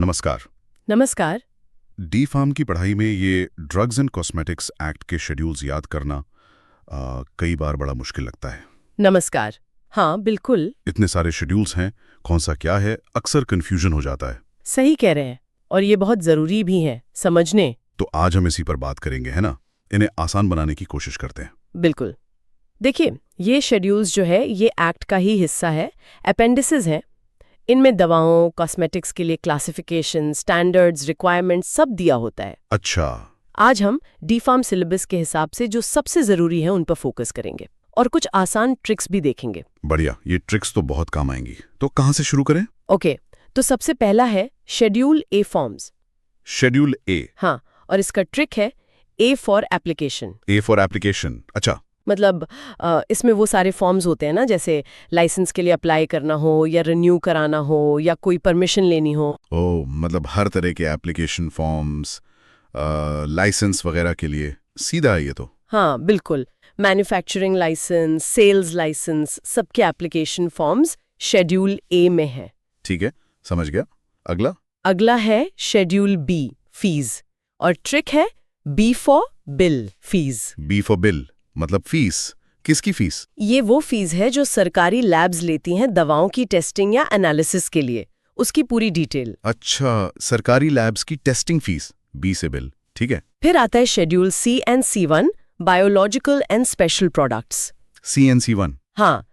नमस्कार। नमस्कार। D pharm की पढ़ाई में ये ड्रग्स एंड कॉस्मेटिक्स एक्ट के शेड्यूल्स याद करना कई बार बड़ा मुश्किल लगता है। नमस्कार। हाँ, बिल्कुल इतने सारे शेड्यूल्स हैं, कौन सा क्या है, अक्सर कंफ्यूजन हो जाता है। सही कह रहे हैं, और ये बहुत ज़रूरी भी है समझने। तो आज हम इसी पर बात करेंगे, है ना? इन्हें आसान बनाने की कोशिश करते हैं। बिल्कुल। देखिए, ये शेड्यूल्स जो है ये एक्ट का ही हिस्सा है, अपेंडिसेस हैं। इनमें दवाओं, कॉस्मेटिक्स के लिए क्लासिफिकेशन, स्टैंडर्ड्स, रिक्वायरमेंट्स सब दिया होता है। अच्छा। आज हम डी फार्म सिलेबस के हिसाब से जो सबसे ज़रूरी है उन पर फोकस करेंगे और कुछ आसान ट्रिक्स भी देखेंगे। बढ़िया, ये ट्रिक्स तो बहुत काम आएंगी। तो कहाँ से शुरू करें? ओके, तो सबसे पहला है शेड्यूल ए फॉर्म्स। शेड्यूल ए। हाँ, और इसका ट्रिक है A for application. A for application. अच्छा। मतलब इसमें वो सारे फॉर्म्स होते हैं ना, जैसे लाइसेंस के लिए अप्लाई करना हो या रिन्यू कराना हो या कोई परमिशन लेनी हो। ओ, मतलब हर तरह के एप्लीकेशन फॉर्म्स, लाइसेंस वगैरह के लिए सीधा है ये तो। हाँ, बिल्कुल। मैन्युफैक्चरिंग लाइसेंस, सेल्स लाइसेंस, सबके एप्लीकेशन फॉर्म्स शेड्यूल ए में है। ठीक है, समझ गया। अगला? अगला है शेड्यूल बी, फीस, और ट्रिक है B for bill, fees. B for bill मतलब फीस। किसकी फीस? ये वो फीस है जो सरकारी लैब्स लेती हैं दवाओं की टेस्टिंग या एनालिसिस के लिए, उसकी पूरी डिटेल। अच्छा, सरकारी लैब्स की टेस्टिंग फीस, बी से बिल। ठीक है। फिर आता है schedule C and C1, biological and special products. CNC1। हाँ,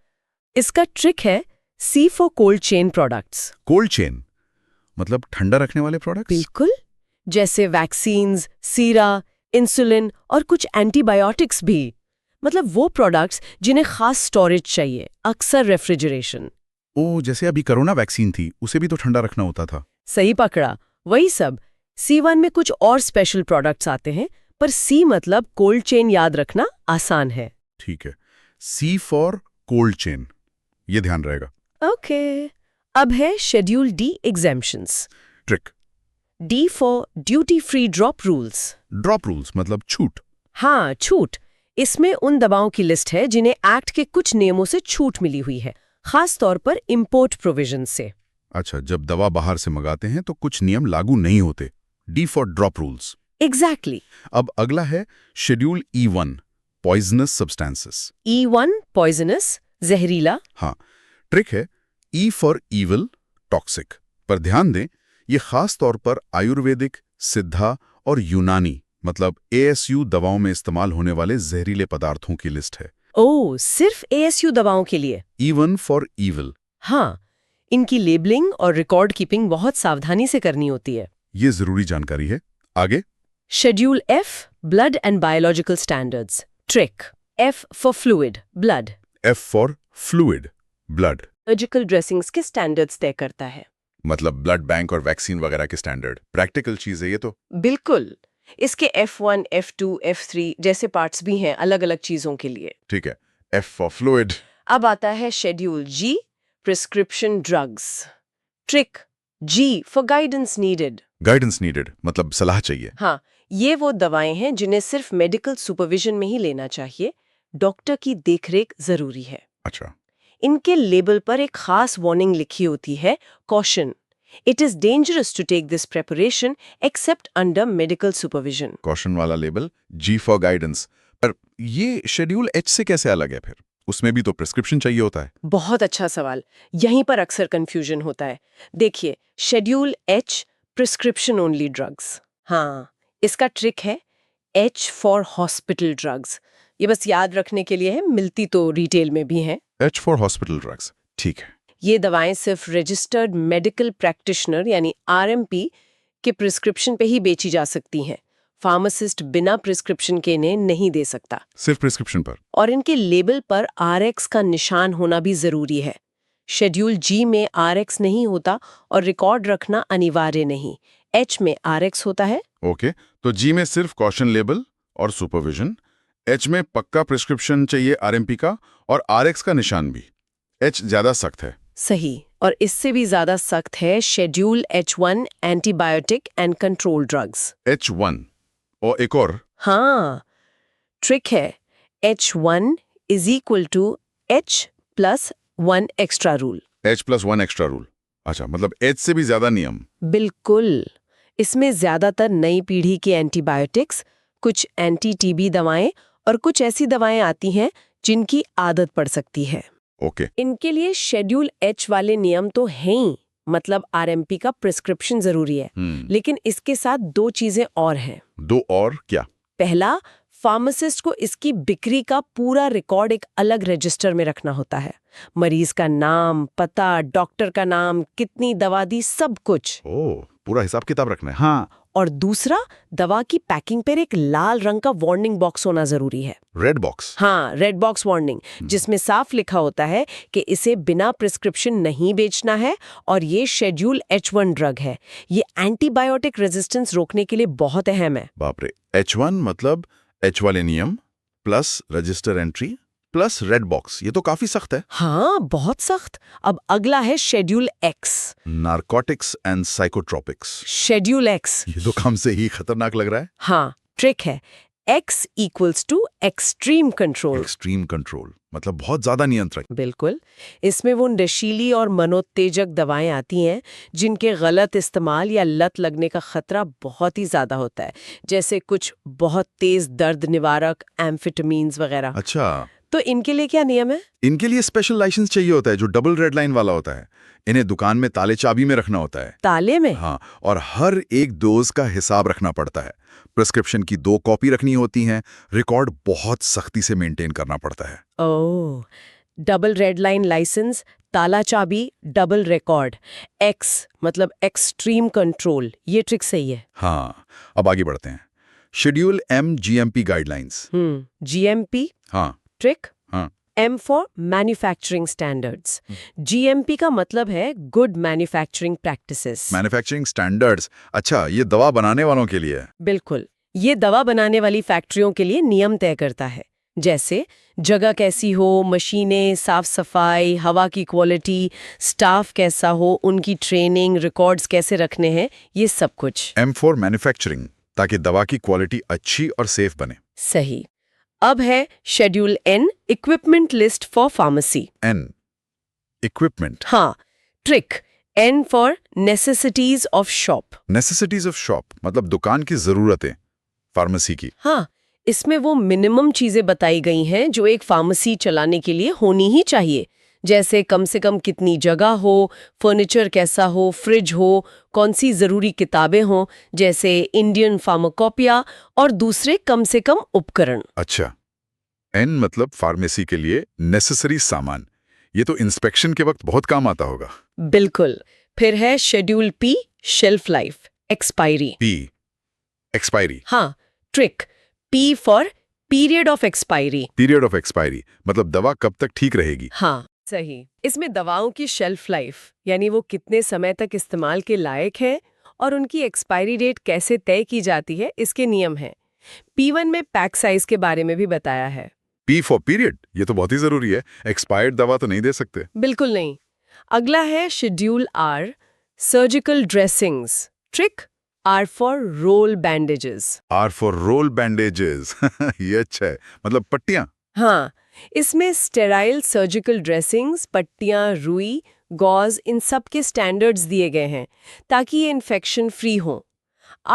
इसका ट्रिक है C for cold chain products. Cold chain मतलब ठंडा रखने वाले प्रोडक्ट्स। बिल्कुल, जैसे वैक्सीन्स, सीरा, इंसुलिन और कुछ एंटीबायोटिक्स भी। मतलब वो प्रोडक्ट्स जिन्हें खास स्टोरेज चाहिए, अक्सर रेफ्रिजरेशन। ओ, जैसे अभी कोरोना वैक्सीन थी, उसे भी तो ठंडा रखना होता था। सही पकड़ा, वही सब। C1 में कुछ और स्पेशल प्रोडक्ट्स आते हैं, पर C मतलब कोल्ड चेन याद रखना आसान है। ठीक है, सी फॉर कोल्ड चेन, ये ध्यान रहेगा। ओके, अब है schedule D, exemptions. Trick? D for duty free drop rules. Drop rules मतलब छूट। हाँ, छूट। इसमें उन दवाओं की लिस्ट है जिन्हें एक्ट के कुछ नियमों से छूट मिली हुई है, खास तौर पर इंपोर्ट प्रोविजन से। अच्छा, जब दवा बाहर से मंगाते हैं तो कुछ नियम लागू नहीं होते। D for drop rules. Exactly. अब अगला है schedule E1, poisonous substances. E1 poisonous, जहरीला। हाँ, ट्रिक है E फॉर ईविल, टॉक्सिक। पर ध्यान दें, ये खास तौर पर आयुर्वेदिक, सिद्धा और यूनानी मतलब ASU दवाओं में इस्तेमाल होने वाले जहरीले पदार्थों की लिस्ट है। ओह, सिर्फ ASU दवाओं के लिए? E1 for evil. हाँ, इनकी लेबलिंग और रिकॉर्ड कीपिंग बहुत सावधानी से करनी होती है। ये जरूरी जानकारी है। आगे? Schedule F, blood and biological standards. Trick, F for fluid, blood. F for fluid, blood. Surgical dressings के स्टैंडर्ड्स तय करता है। मतलब ब्लड बैंक और वैक्सीन वगैरह के स्टैंडर्ड। प्रैक्टिकल चीज है ये तो। बिल्कुल। इसके F1, F2, F3 जैसे पार्ट्स भी हैं अलग अलग चीजों के लिए। ठीक है, F फॉर फ्लूइड। अब आता है schedule G, prescription drugs. Trick, G for guidance needed. Guidance needed मतलब सलाह चाहिए। हाँ, ये वो दवाएं हैं जिन्हें सिर्फ मेडिकल सुपरविजन में ही लेना चाहिए, डॉक्टर की देखरेख जरूरी है। अच्छा। इनके लेबल पर एक खास वार्निंग लिखी होती है, caution, it is dangerous to take this preparation except under medical supervision. Caution वाला लेबल, G फॉर गाइडेंस। पर ये शेड्यूल H से कैसे अलग है फिर? उसमें भी तो प्रिस्क्रिप्शन चाहिए होता है। बहुत अच्छा सवाल, यहीं पर अक्सर कंफ्यूजन होता है। देखिए, schedule H, prescription only drugs. हाँ, इसका ट्रिक है H फॉर हॉस्पिटल ड्रग्स। ये बस याद रखने के लिए है, मिलती तो रिटेल में भी हैं। H फॉर हॉस्पिटल ड्रग्स, ठीक है। ये दवाएं सिर्फ रजिस्टर्ड मेडिकल प्रैक्टिशनर यानी RMP के प्रिस्क्रिप्शन पे ही बेची जा सकती हैं। फार्मासिस्ट बिना प्रिस्क्रिप्शन के इन्हें नहीं दे सकता। सिर्फ प्रिस्क्रिप्शन पर। और इनके लेबल पर RX का निशान होना भी जरूरी है। शेड्यूल G में RX नहीं होता और रिकॉर्ड रखना अनिवार्य नहीं। H में RX होता है। ओके, तो G में सिर्फ कॉशन लेबल और सुपरविजन, H में पक्का प्रिस्क्रिप्शन चाहिए RMP का और RX का निशान भी। H ज्यादा सख्त है। सही, और इससे भी ज्यादा सख्त है schedule H1, antibiotic and control drugs. H1 और एक और। हाँ, ट्रिक है H1 is equal to H+1 extra rule. H+1 extra rule. अच्छा, मतलब एच से भी ज्यादा नियम। बिल्कुल। इसमें ज्यादातर नई पीढ़ी के एंटीबायोटिक्स, कुछ एंटी टीबी दवाएं और कुछ ऐसी दवाएं आती हैं जिनकी आदत पड़ सकती है। ओके। इनके लिए शेड्यूल एच वाले नियम तो हैं ही, मतलब आरएमपी का प्रिस्क्रिप्शन जरूरी है। लेकिन इसके साथ दो चीजें और हैं। दो और क्या? पहला, फार्मासिस्ट को इसकी बिक्री का पूरा रिकॉर्ड एक अलग रजिस्टर में रखना होता है। मरीज का नाम, पता, डॉक्टर का नाम, कितनी दवा दी, सब कुछ। ओह, पूरा हिसाब किताब रखना है। हाँ। और दूसरा, दवा की पैकिंग पर एक लाल रंग का वार्निंग बॉक्स होना जरूरी है। Red box? हाँ, रेड बॉक्स वार्निंग, जिसमें साफ लिखा होता है कि इसे बिना प्रिस्क्रिप्शन नहीं बेचना है और ये शेड्यूल H1 ड्रग है। ये एंटीबायोटिक रेजिस्टेंस रोकने के लिए बहुत अहम है। बाप रे, H1 मतलब एच वाले नियम plus register entry plus red box, ये तो काफी सख्त है। हाँ, बहुत सख्त। अब अगला है schedule X। Narcotics and psychotropics. Schedule X। ये तो कम से ही खतरनाक लग रहा है। हाँ, ट्रिक है। X equals to extreme control. Extreme control मतलब बहुत ज्यादा नियंत्रण। बिल्कुल। इसमें वो नशीली और मनोत्तेजक दवाएं आती हैं जिनके गलत इस्तेमाल या लत लगने का खतरा बहुत ही ज्यादा होता है, जैसे कुछ बहुत तेज दर्द निवारक, एम्फेटामीन्स वगैरह। अच्छा, तो इनके लिए क्या नियम है? इनके लिए स्पेशल लाइसेंस चाहिए होता है जो डबल रेड लाइन वाला होता है। इन्हें दुकान में ताले चाबी में रखना होता है। ताले में? हाँ, और हर एक डोज का हिसाब रखना पड़ता है। प्रिस्क्रिप्शन की 2 कॉपी रखनी होती हैं। रिकॉर्ड बहुत सख्ती से मेंटेन करना पड़ता है। ओह, डबल रेड लाइन लाइसेंस, ताला चाबी, डबल रिकॉर्ड। एक्स मतलब एक्सट्रीम कंट्रोल। ये ट्रिक सही है। हाँ, अब आगे बढ़ते हैं। Schedule M GMP guidelines. GMP हाँ। ट्रिक। हाँ। M for manufacturing standards. GMP का मतलब है good manufacturing practices. Manufacturing standards, अच्छा, ये दवा बनाने वालों के लिए है। बिल्कुल। ये दवा बनाने वाली फैक्ट्रियों के लिए नियम तय करता है, जैसे जगह कैसी हो, मशीनें, साफ सफाई, हवा की क्वालिटी, स्टाफ कैसा हो, उनकी ट्रेनिंग, रिकॉर्ड्स कैसे रखने हैं, ये सब कुछ। M फॉर मैन्युफैक्चरिंग, ताकि दवा की क्वालिटी अच्छी और सेफ बने। सही। अब है schedule N, equipment list for pharmacy. N equipment. हाँ, trick. N for necessities of shop. Necessities of shop मतलब दुकान की जरूरतें फार्मेसी की। हाँ, इसमें वो मिनिमम चीजें बताई गई हैं जो एक फार्मेसी चलाने के लिए होनी ही चाहिए, जैसे कम से कम कितनी जगह हो, फर्नीचर कैसा हो, फ्रिज हो, कौन सी जरूरी किताबें हों, जैसे इंडियन फार्माकोपिया, और दूसरे कम से कम उपकरण। अच्छा, N मतलब फार्मेसी के लिए नेसेसरी सामान। ये तो इंस्पेक्शन के वक्त बहुत काम आता होगा। बिल्कुल। फिर है schedule P, shelf life, expiry. P expiry. हाँ, trick. P for period of expiry. Period of expiry मतलब दवा कब तक ठीक रहेगी। हाँ, सही। इसमें दवाओं की शेल्फ लाइफ, यानी वो कितने समय तक इस्तेमाल के लायक है और उनकी एक्सपायरी डेट कैसे तय की जाती है, इसके नियम हैं। P1 में पैक साइज के बारे में भी बताया है। P फॉर पीरियड, ये तो बहुत ही जरूरी है। एक्सपायर्ड दवा तो नहीं दे सकते। बिल्कुल नहीं। अगला है schedule R, surgical dressings. Trick. R for roll bandages. R for roll bandages ये अच्छा है, मतलब पट्टियां। हाँ, इसमें स्टेराइल सर्जिकल ड्रेसिंग्स, पट्टियां, रुई, गॉज, इन सब के स्टैंडर्ड्स दिए गए हैं ताकि ये इन्फेक्शन फ्री हों।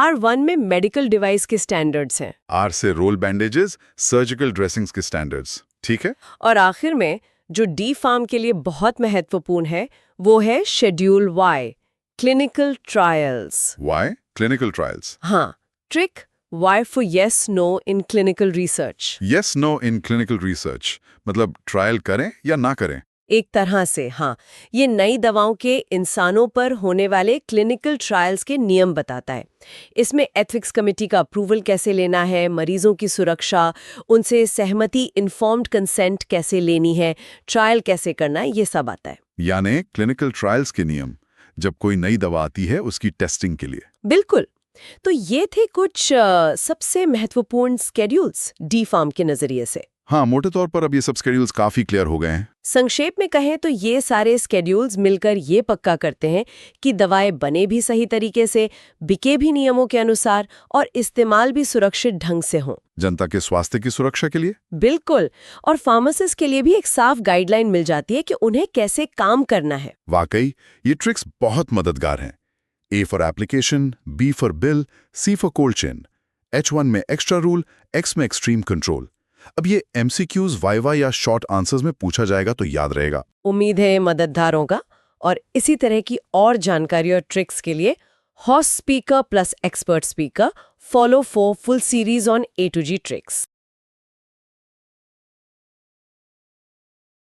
R1 में मेडिकल डिवाइस के स्टैंडर्ड्स हैं। R से रोल बैंडेजेस, सर्जिकल ड्रेसिंग्स के स्टैंडर्ड्स, ठीक है। और आखिर में जो डी फार्म के लिए बहुत महत्वपूर्ण है, वो है schedule Y, clinical trials. Y clinical trials. हाँ, trick. Y for yes, no in clinical research. Yes no in clinical research मतलब ट्रायल करें या ना करें। एक तरह से हाँ, ये नई दवाओं के इंसानों पर होने वाले क्लिनिकल ट्रायल्स के नियम बताता है। इसमें एथिक्स कमेटी का अप्रूवल कैसे लेना है, मरीजों की सुरक्षा, उनसे सहमति, इन्फॉर्म्ड कंसेंट कैसे लेनी है, ट्रायल कैसे करना है, ये सब आता है। यानी क्लिनिकल ट्रायल्स के नियम जब कोई नई दवा आती है उसकी टेस्टिंग के लिए। बिल्कुल। तो ये थे कुछ सबसे महत्वपूर्ण स्केड्यूल्स डी फार्म के नजरिए से। हाँ, मोटे तौर पर अब ये सब स्केड्यूल्स काफी क्लियर हो गए हैं। संक्षेप में कहें तो ये सारे स्केड्यूल्स मिलकर ये पक्का करते हैं कि दवाएं बने भी सही तरीके से, बिके भी नियमों के अनुसार और इस्तेमाल भी सुरक्षित ढंग से हों। जनता के स्वास्थ्य की सुरक्षा के लिए। बिल्कुल। और फार्मासिस्ट के लिए भी एक साफ गाइडलाइन मिल जाती है कि उन्हें कैसे काम करना है। वाकई ये ट्रिक्स बहुत मददगार हैं। A for application, B for bill, C for cold chain, H1 में एक्स्ट्रा रूल, X में एक्सट्रीम कंट्रोल। अब ये MCQs वाइवा या शॉर्ट आंसर्स में पूछा जाएगा तो याद रहेगा। उम्मीद है मददगार होगा। और इसी तरह की और जानकारी और ट्रिक्स के लिए house speaker plus expert speaker follow for full series on A to G tricks.